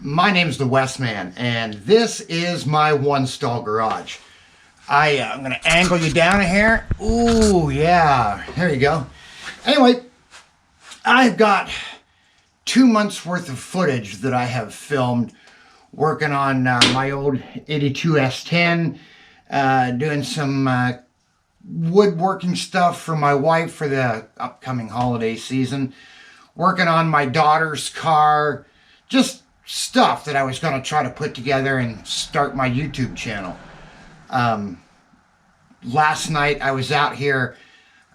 My name's the West Man, and this is my one-stall garage. I'm going to angle you down here. Ooh, yeah. There you go. Anyway, I've got 2 months worth of footage that I have filmed working on my old 82 S10, doing some woodworking stuff for my wife for the upcoming holiday season, working on my daughter's car, just stuff that I was going to try to put together and start my YouTube channel. Last night I was out here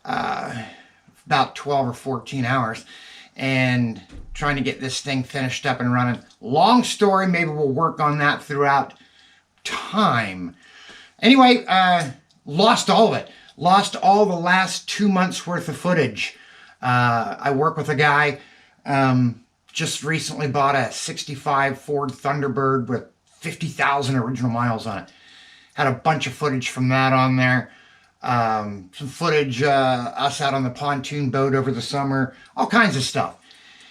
about 12 or 14 hours and trying to get this thing finished up and running. Long story, maybe we'll work on that throughout time. Anyway, lost all of it. Lost all the last 2 months worth of footage. I work with a guy, just recently bought a 65 Ford Thunderbird with 50,000 original miles on it. Had a bunch of footage from that on there. Some footage, us out on the pontoon boat over the summer. All kinds of stuff.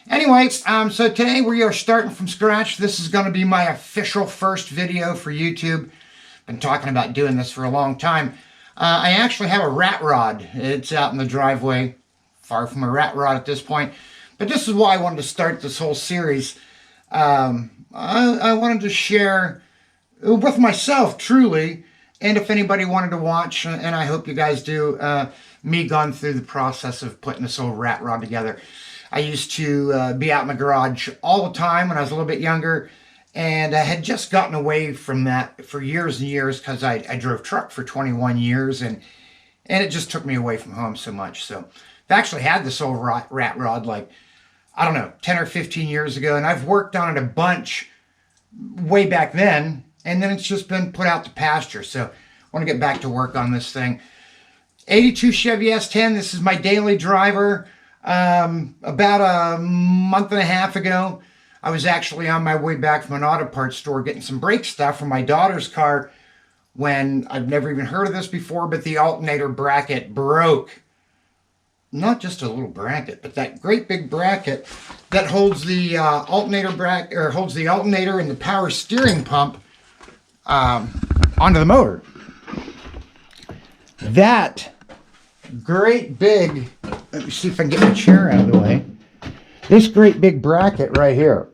Anyway, so today we are starting from scratch. This is going to be my official first video for YouTube. Been talking about doing this for a long time. I actually have a rat rod. It's out in the driveway. Far from a rat rod at this point. But this is why I wanted to start this whole series. I wanted to share with myself, truly, and if anybody wanted to watch, and I hope you guys do, me gone through the process of putting this old rat rod together. I used to be out in the garage all the time when I was a little bit younger, and I had just gotten away from that for years and years because I drove truck for 21 years, and it just took me away from home so much. So I've actually had this old rat rod like, I don't know, 10 or 15 years ago, and I've worked on it a bunch way back then, and then it's just been put out to pasture. So I want to get back to work on this thing. 82 Chevy S10, this is my daily driver. About a month and a half ago, I was actually on my way back from an auto parts store getting some brake stuff for my daughter's car when I've never even heard of this before, but the alternator bracket broke. Not just a little bracket, but that great big bracket that holds the alternator bracket, or holds the alternator and the power steering pump onto the motor. That great big, let me see if I can get my chair out of the way. This great big bracket right here.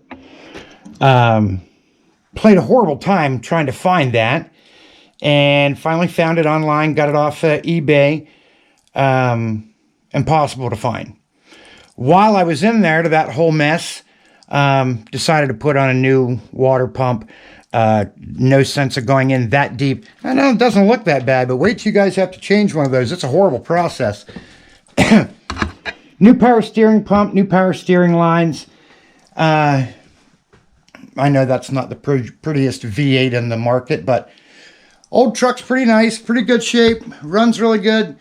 Played a horrible time trying to find that, and finally found it online, got it off eBay. Impossible to find. While I was in there to that whole mess, decided to put on a new water pump. No sense of going in that deep. I know it doesn't look that bad, but wait till you guys have to change one of those. It's a horrible process. New power steering pump, new power steering lines. I know that's not the prettiest V8 in the market, but old truck's pretty nice, pretty good shape, runs really good.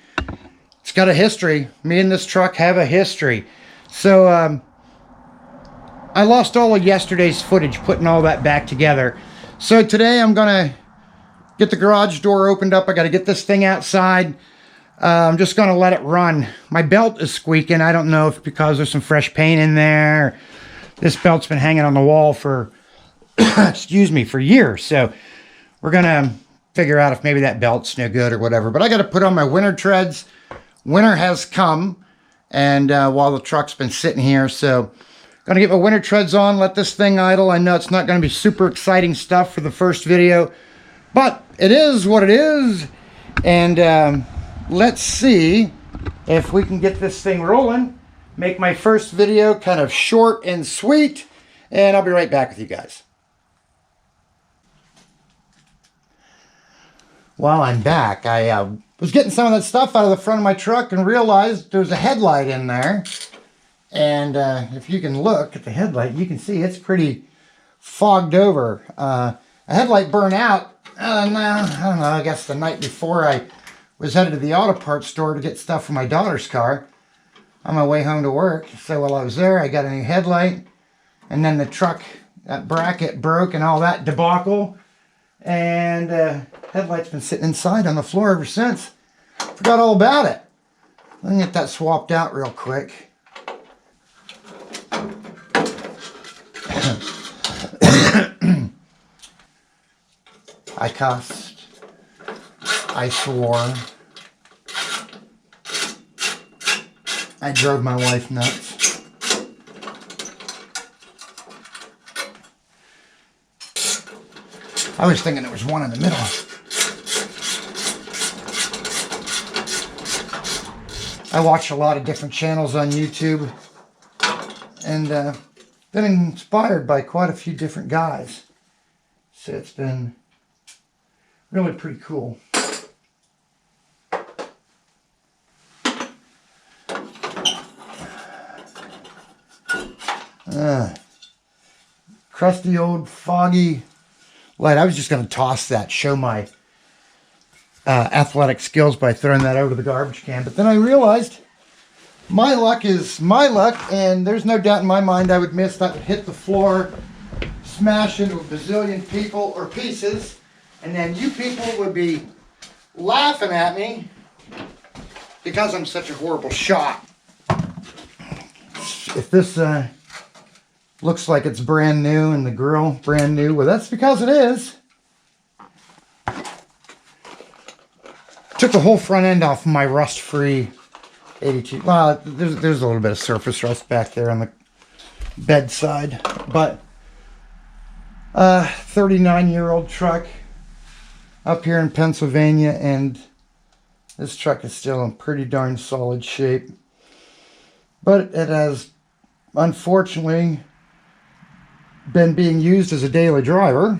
It's got a history. Me and this truck have a history. So I lost all of yesterday's footage putting all that back together. So today I'm going to get the garage door opened up. I got to get this thing outside. I'm just going to let it run. My belt is squeaking. I don't know if because there's some fresh paint in there. This belt's been hanging on the wall for, excuse me, for years. So we're going to figure out if maybe that belt's no good or whatever. But I got to put on my winter treads. Winter has come, and while the truck's been sitting here, so gonna get my winter treads on, let this thing idle. I know it's not gonna be super exciting stuff for the first video, but it is what it is. And let's see if we can get this thing rolling. Make my first video kind of short and sweet, and I'll be right back with you guys. While I'm back, I was getting some of that stuff out of the front of my truck and realized there was a headlight in there. And if you can look at the headlight, you can see it's pretty fogged over. A headlight burned out, I don't know, I guess the night before I was headed to the auto parts store to get stuff for my daughter's car on my way home to work. So while I was there, I got a new headlight. And then the truck, that bracket broke and all that debacle. And headlight's been sitting inside on the floor ever since. Forgot all about it. Let me get that swapped out real quick. I cussed. I swore. I drove my wife nuts. I was thinking there was one in the middle. I watch a lot of different channels on YouTube and been inspired by quite a few different guys. So it's been really pretty cool. Crusty old foggy light. I was just going to toss that, show my athletic skills by throwing that over the garbage can. But then I realized my luck is my luck, and there's no doubt in my mind I would miss. That would hit the floor, smash into a bazillion people or pieces, and then you people would be laughing at me because I'm such a horrible shot. If this looks like it's brand new and the grill brand new, well, that's because it is. Took the whole front end off my rust-free 82. Well, there's a little bit of surface rust back there on the bedside, but 39-year-old truck up here in Pennsylvania, and this truck is still in pretty darn solid shape. But it has, unfortunately, been being used as a daily driver.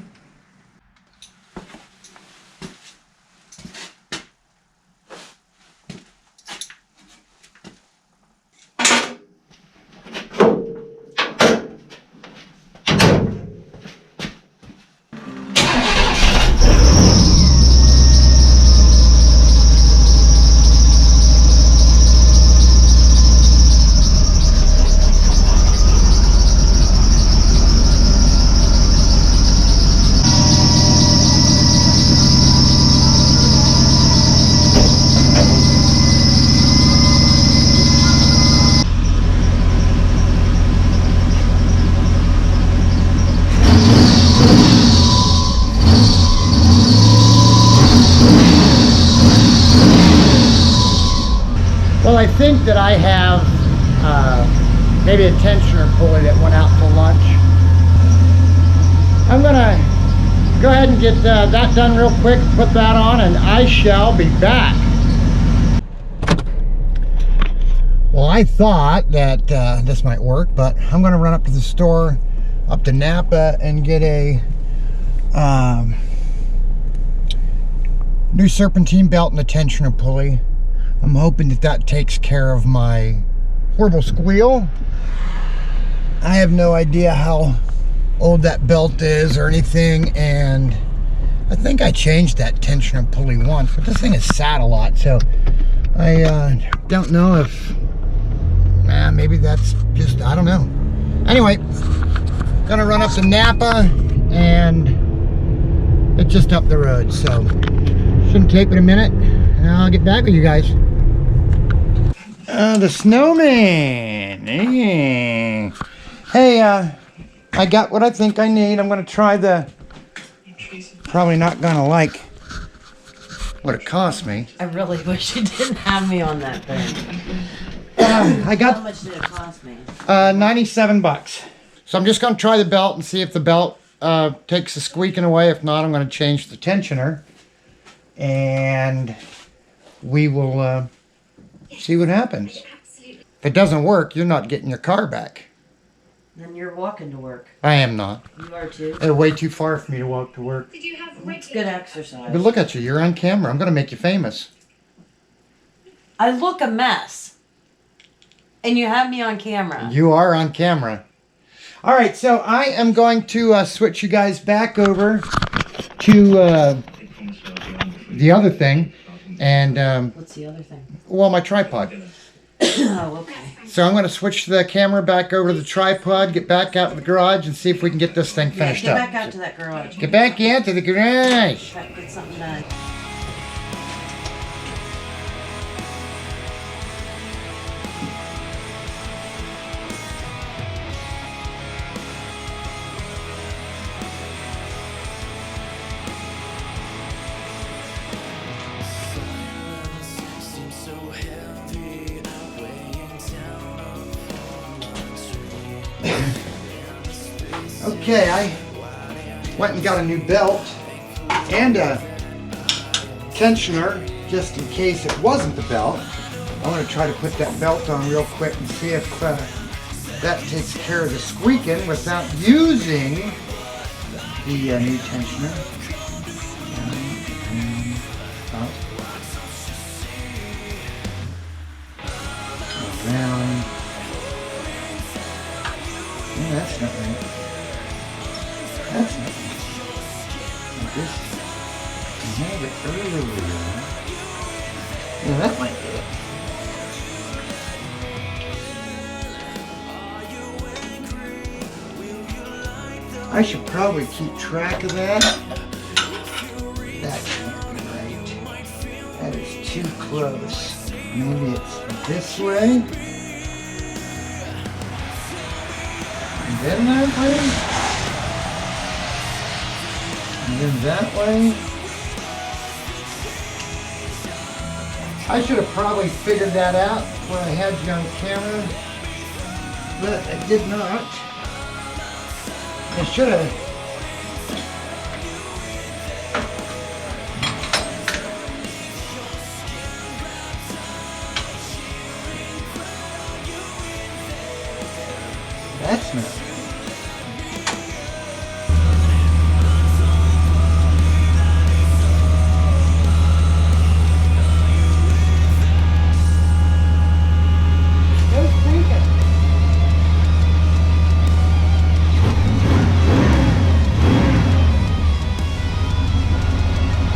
Well, I think that I have maybe a tensioner pulley that went out to lunch. I'm gonna go ahead and get that done real quick, put that on, and I shall be back. Well, I thought that this might work, but I'm gonna run up to the store, up to Napa, and get a new serpentine belt and a tensioner pulley. I'm hoping that that takes care of my horrible squeal. I have no idea how old that belt is or anything, and I think I changed that tensioner pulley once, but this thing is sat a lot, so I don't know if maybe that's just, I don't know. Anyway, gonna run up to Napa, and it's just up the road, so shouldn't take but a minute, and I'll get back with you guys. The snowman. Hey, I got what I think I need. I'm gonna try the, probably not gonna like what it cost me. I really wish you didn't have me on that thing. I got, how much did it cost me? 97 bucks. So I'm just gonna try the belt and see if the belt takes the squeaking away. If not, I'm gonna change the tensioner, and we will see what happens. If it doesn't work, you're not getting your car back. Then you're walking to work. I am not. You are too. It's way too far for me to walk to work. It's good exercise. But look at you. You're on camera. I'm going to make you famous. I look a mess. And you have me on camera. You are on camera. All right, so I am going to switch you guys back over to the other thing. And what's the other thing? well, my tripod. Oh, okay. So I'm going to switch the camera back over to the tripod, get back out to the garage, and see if we can get this thing finished get up. back out to that garage. Get back into the garage. Get something done. Okay, I went and got a new belt and a tensioner just in case it wasn't the belt. I'm going to try to put that belt on real quick and see if that takes care of the squeaking without using the new tensioner. Around. Yeah, that's not right. That's not right. Like this. I have it earlier. Yeah, that might be it. I should probably keep track of that. That can't be right. That is too close. Maybe it's this way. And then that way. And then that way. I should have probably figured that out when I had you on camera, but I did not. I should have. That's not right. No squeaking.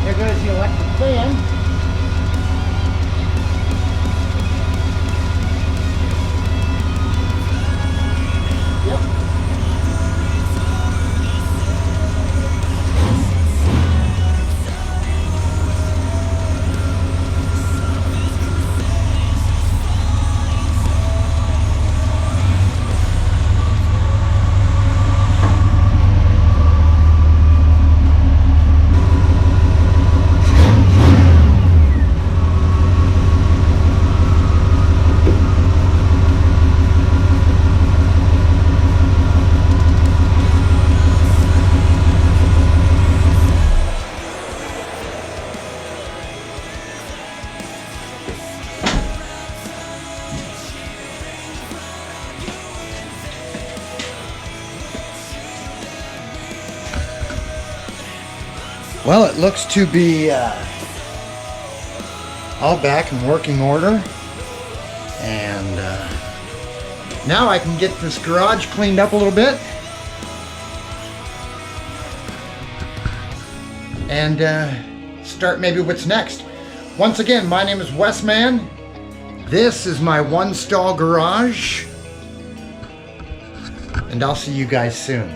There goes the electric fan. Well, it looks to be all back in working order, and now I can get this garage cleaned up a little bit and start maybe what's next. Once again, my name is Westman. This is my one-stall garage, and I'll see you guys soon.